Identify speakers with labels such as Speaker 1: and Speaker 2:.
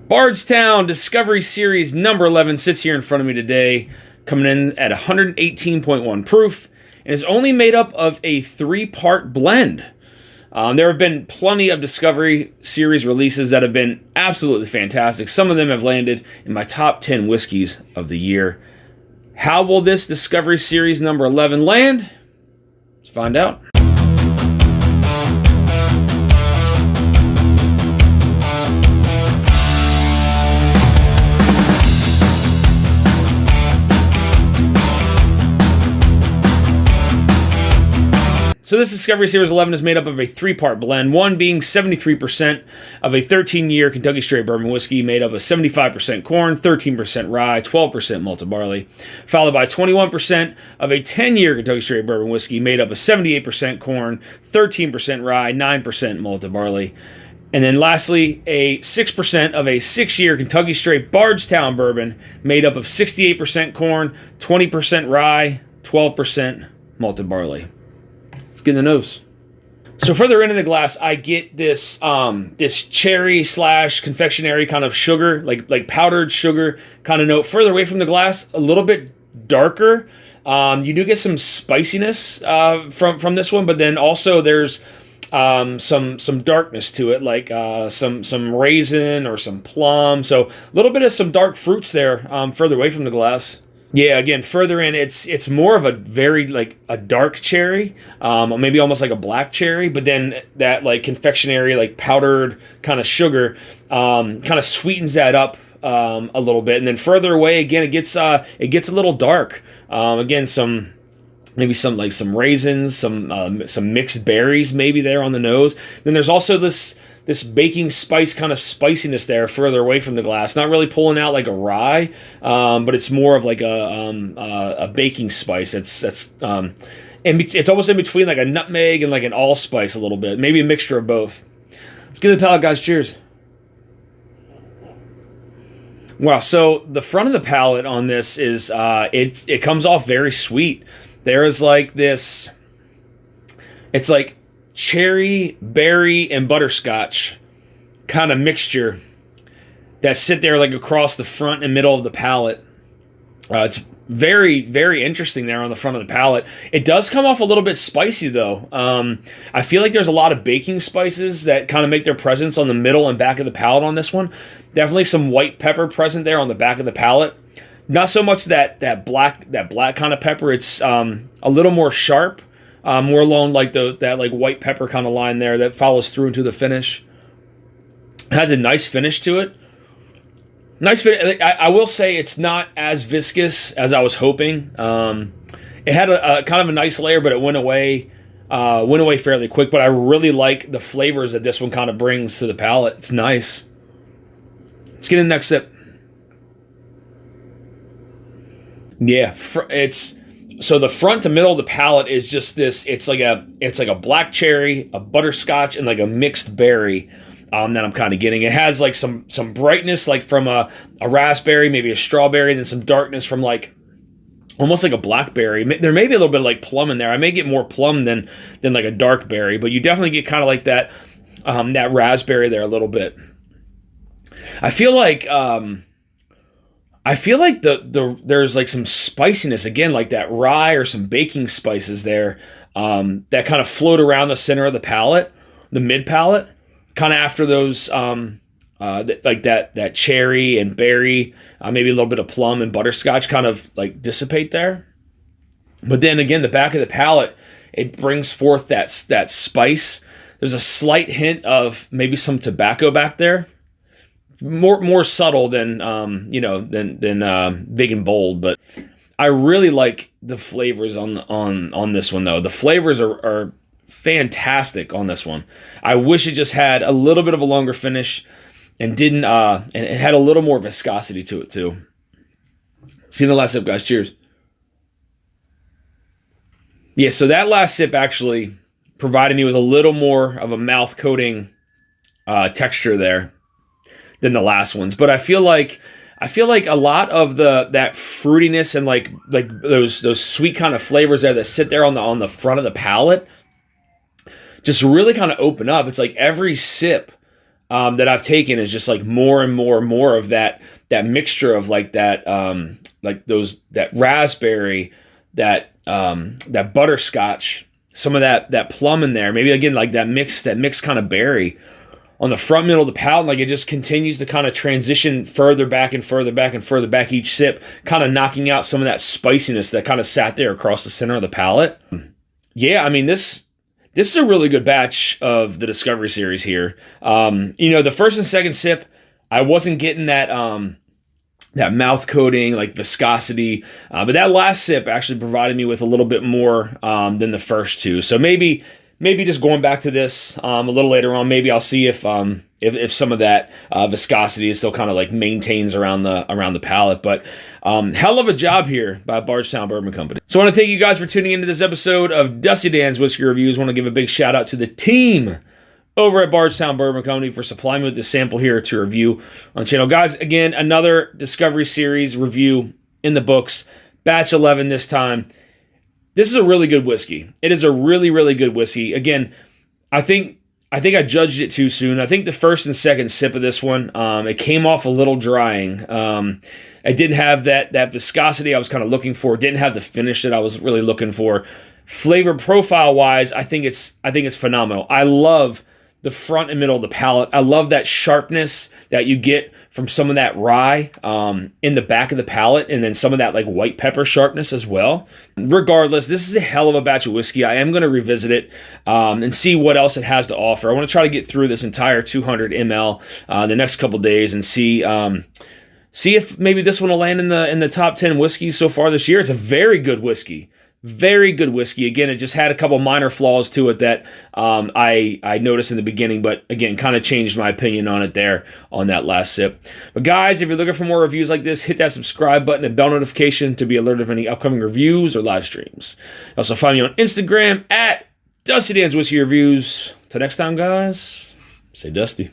Speaker 1: Bardstown Discovery Series number 11 sits here in front of me today, coming in at 118.1 proof, and is only made up of a 3-part blend. There have been plenty of Discovery Series releases that have been absolutely fantastic. Some of them have landed in my top 10 whiskeys of the year. How will this Discovery Series number 11 land? Let's find out. So this Discovery Series 11 is made up of a 3-part blend, one being 73% of a 13-year Kentucky Straight Bourbon whiskey made up of 75% corn, 13% rye, 12% malted barley, followed by 21% of a 10-year Kentucky Straight Bourbon whiskey made up of 78% corn, 13% rye, 9% malted barley. And then lastly, a 6% of a 6-year Kentucky Straight Bardstown Bourbon made up of 68% corn, 20% rye, 12% malted barley. Get in the nose. So further into the glass, I get this this cherry / confectionery kind of sugar, like powdered sugar kind of note. Further away from the glass, a little bit darker. You do get some spiciness from this one, but then also there's some darkness to it, like some raisin or some plum. So a little bit of some dark fruits there further away from the glass. Yeah, again, further in, it's more of a very, like, a dark cherry, maybe almost like a black cherry, but then that, like, confectionery, like, powdered kind of sugar kind of sweetens that up a little bit. And then further away, again, it gets a little dark. Again, maybe some raisins, some mixed berries maybe there on the nose. Then there's also this baking spice kind of spiciness there further away from the glass. Not really pulling out like a rye, but it's more of like a baking spice. And it's almost in between like a nutmeg and like an allspice a little bit. Maybe a mixture of both. Let's get to the palate, guys. Cheers. Wow, so the front of the palate on this is, it comes off very sweet. There is like this, it's like cherry, berry, and butterscotch kind of mixture that sit there like across the front and middle of the palate. It's very, very interesting there on the front of the palate. It does come off a little bit spicy though. I feel like there's a lot of baking spices that kind of make their presence on the middle and back of the palate on this one. Definitely some white pepper present there on the back of the palate. Not so much that black kind of pepper. It's a little more sharp. More along like that like white pepper kind of line there that follows through into the finish. It has a nice finish to it. Nice finish. I will say it's not as viscous as I was hoping. It had a kind of a nice layer, but it went away fairly quick. But I really like the flavors that this one kind of brings to the palate. It's nice. Let's get in the next sip. Yeah, so the front to middle of the palate is just this. It's like a black cherry, a butterscotch, and like a mixed berry that I'm kind of getting. It has like some brightness like from a raspberry, maybe a strawberry, and then some darkness from like almost like a blackberry. There may be a little bit of like plum in there. I may get more plum than like a dark berry, but you definitely get kind of like that that raspberry there a little bit. I feel like there's like some spiciness again, like that rye or some baking spices there that kind of float around the center of the palate, the mid palate, kind of after those like that cherry and berry, maybe a little bit of plum and butterscotch kind of like dissipate there. But then again, the back of the palate, it brings forth that spice. There's a slight hint of maybe some tobacco back there. More subtle than big and bold, but I really like the flavors on this one though. The flavors are fantastic on this one. I wish it just had a little bit of a longer finish and didn't and it had a little more viscosity to it too. See you in the last sip, guys. Cheers. Yeah, so that last sip actually provided me with a little more of a mouth coating texture there than the last ones, but I feel like a lot of that fruitiness and like those sweet kind of flavors there that sit there on the front of the palate just really kind of open up. It's like every sip that I've taken is just like more and more and more of that mixture of like that that raspberry, that butterscotch, some of that plum in there. Maybe again like that mixed kind of berry on the front middle of the palate. Like it just continues to kind of transition further back and further back and further back each sip, kind of knocking out some of that spiciness that kind of sat there across the center of the palate. Yeah, I mean this is a really good batch of the Discovery Series here. The first and second sip, I wasn't getting that mouth coating, like viscosity, but that last sip actually provided me with a little bit more than the first two. So maybe just going back to this a little later on, maybe I'll see if some of that viscosity is still kind of like maintains around the palate. But hell of a job here by Bardstown Bourbon Company. So I want to thank you guys for tuning into this episode of Dusty Dan's Whiskey Reviews. I want to give a big shout out to the team over at Bardstown Bourbon Company for supplying me with this sample here to review on the channel. Guys, again, another Discovery Series review in the books. Batch 11 this time. This is a really good whiskey. It is a really, really good whiskey. Again, I think I judged it too soon. I think the first and second sip of this one, it came off a little drying. It didn't have that viscosity I was kind of looking for. It didn't have the finish that I was really looking for. Flavor profile wise, I think it's phenomenal. I love the front and middle of the palate. I love that sharpness that you get from some of that rye in the back of the palate, and then some of that like white pepper sharpness as well. Regardless, this is a hell of a batch of whiskey. I am going to revisit it and see what else it has to offer. I want to try to get through this entire 200 ml the next couple days and see if maybe this one will land in the top 10 whiskeys so far this year. It's a very good whiskey. Very good whiskey. Again, it just had a couple minor flaws to it that I noticed in the beginning, but again, kind of changed my opinion on it there on that last sip. But guys, if you're looking for more reviews like this, hit that subscribe button and bell notification to be alerted of any upcoming reviews or live streams. Also find me on Instagram at Dusty Dan's Whiskey Reviews. Till next time, guys, stay dusty.